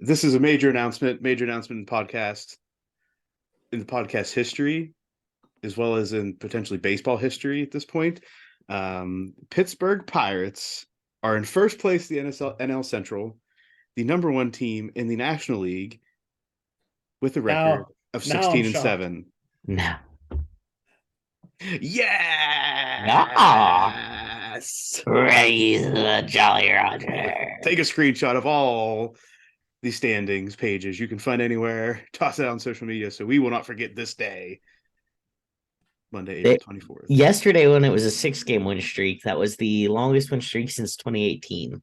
this is a major announcement in the podcast history, as well as in potentially baseball history at this point. Pittsburgh Pirates are in first place in the NL Central, the number one team in the National League with a record of now I'm 16 and shocked. 7. No. Yes! Praise the Jolly Roger. Take a screenshot of all the standings pages you can find anywhere. Toss it out on social media so we will not forget this day. Monday, April 24th. Yesterday, when it was a 6-game win streak, that was the longest win streak since 2018.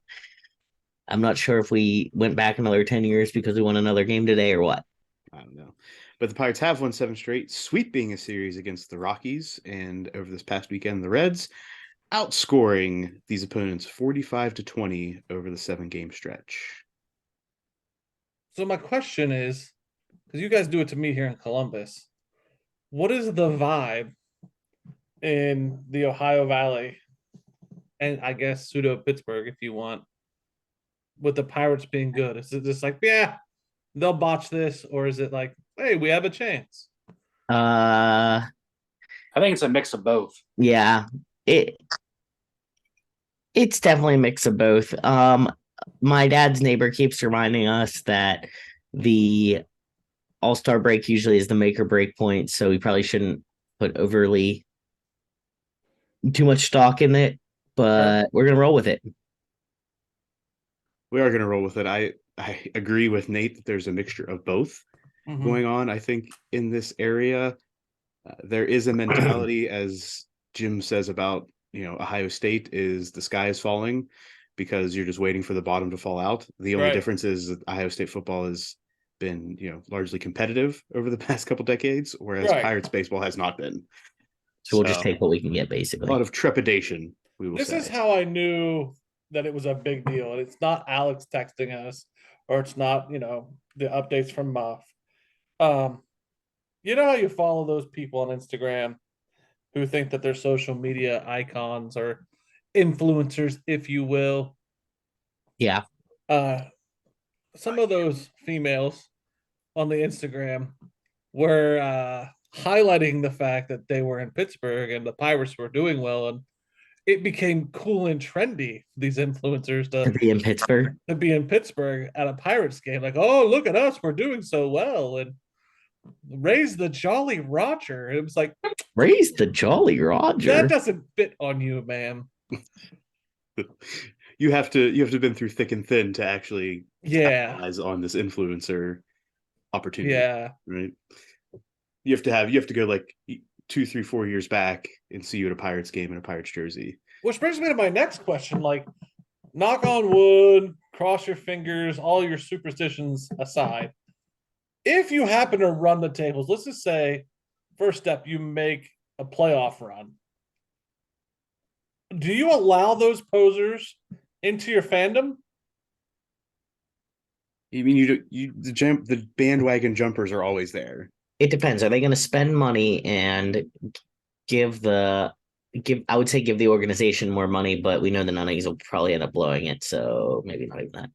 I'm not sure if we went back another 10 years because we won another game today or what. I don't know. But the Pirates have won 7 straight, sweeping a series against the Rockies, and over this past weekend, the Reds outscoring these opponents 45-20 over the 7-game stretch. So my question is, because you guys do it to me here in Columbus, what is the vibe in the Ohio Valley, and I guess pseudo Pittsburgh, if you want, with the Pirates being good? Is it just like, yeah, they'll botch this, or is it like, hey, we have a chance? I think it's a mix of both. Yeah, it's definitely a mix of both. My dad's neighbor keeps reminding us that the All-Star break usually is the make or break point, so we probably shouldn't put overly too much stock in it, but we're gonna roll with it. We are going to roll with it. I agree with Nate that there's a mixture of both going on. I think in this area, there is a mentality, as Jim says about, Ohio State, is the sky is falling because you're just waiting for the bottom to fall out. The only difference is that Ohio State football has been, largely competitive over the past couple decades, whereas Pirates baseball has not been. So we'll just take what we can get, basically. A lot of trepidation, we will say. This is how I knew that it was a big deal. And it's not Alex texting us, or it's not, the updates from Muff. You know how you follow those people on Instagram who think that they're social media icons or influencers, if you will? Yeah. Some of those females on the Instagram were highlighting the fact that they were in Pittsburgh and the Pirates were doing well, and it became cool and trendy, these influencers to be in Pittsburgh at a Pirates game. Like, oh, look at us, we're doing so well, and raise the Jolly Roger. It was like, raise the Jolly Roger. That doesn't fit on you, man. You have to have been through thick and thin to actually capitalize on this influencer opportunity. Yeah. Right. You have to go like 2, 3, 4 years back and see you at a Pirates game in a Pirates jersey. Which brings me to my next question. Like, knock on wood, cross your fingers, all your superstitions aside. If you happen to run the tables, let's just say, first step, you make a playoff run. Do you allow those posers into your fandom? You mean the bandwagon jumpers are always there? It depends. Are they going to spend money and give the organization more money? But we know the Nunnies will probably end up blowing it, so maybe not even that.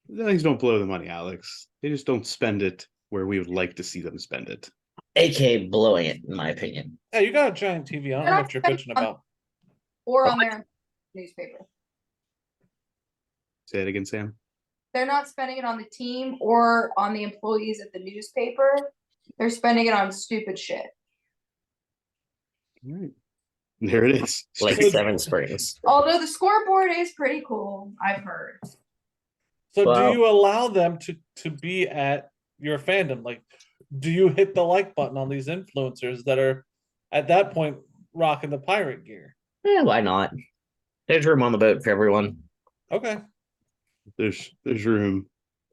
The Nunnies don't blow the money, Alex. They just don't spend it where we would like to see them spend it. AKA blowing it, in my opinion. Hey, you got a giant TV. I don't know what you're bitching about. Or on their newspaper. Say it again, Sam. They're not spending it on the team or on the employees at the newspaper. They're spending it on stupid shit. All right. There it is. Like Seven Springs. Although the scoreboard is pretty cool, I've heard. So do you allow them to be at your fandom? Like, do you hit the like button on these influencers that are at that point rocking the pirate gear? Yeah, why not? There's room on the boat for everyone. Okay. There's room.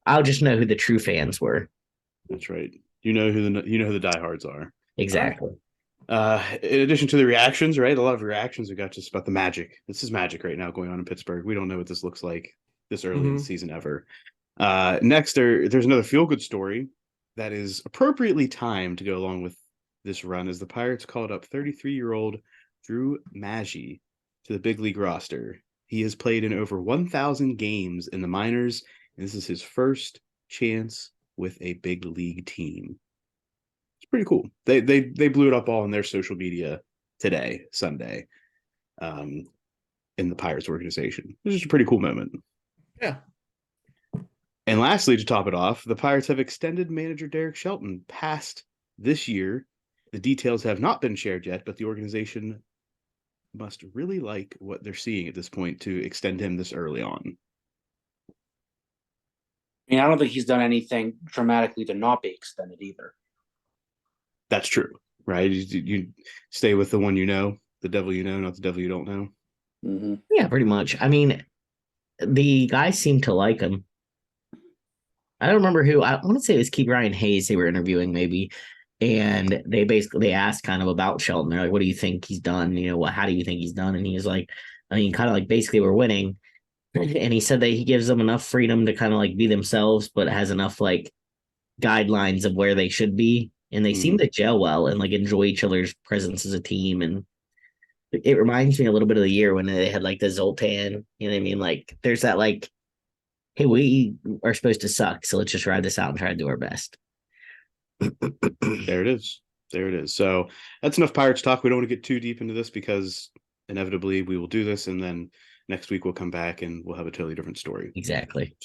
I'll just know who the true fans were. That's right. You know who the diehards are. Exactly. In addition to the reactions, right? A lot of reactions we got just about the magic. This is magic right now going on in Pittsburgh. We don't know what this looks like this early in the season ever. Next, there's another feel-good story that is appropriately timed to go along with this run, as the Pirates called up 33-year-old Drew Maggi to the big league roster. He has played in over 1,000 games in the minors and this is his first chance with a big league team. It's pretty cool. They blew it up all on their social media today, Sunday, in the Pirates organization. It was just a pretty cool moment. Yeah. And lastly, to top it off, the Pirates have extended manager Derek Shelton past this year. The details have not been shared yet, but the organization must really like what they're seeing at this point to extend him this early on. I mean, I don't think he's done anything dramatically to not be extended either. That's true, right? You stay with the one you know, the devil you know, not the devil you don't know. Mm-hmm. Yeah, pretty much. I mean, the guys seem to like him. I don't remember who. I want to say it was Keith Ryan Hayes they were interviewing, maybe, and they asked kind of about Shelton. They're like, "What do you think he's done? You know, how do you think he's done?" And he was like, "I mean, kind of like basically we're winning." And he said that he gives them enough freedom to kind of like be themselves, but has enough like guidelines of where they should be, and they seem to gel well and like enjoy each other's presence as a team. And it reminds me a little bit of the year when they had like the Zoltan. You know what I mean? Like, there's that like, hey, we are supposed to suck, so let's just ride this out and try to do our best. There it is. There it is. So that's enough Pirates talk. We don't want to get too deep into this because inevitably we will do this, and then next week we'll come back and we'll have a totally different story. Exactly.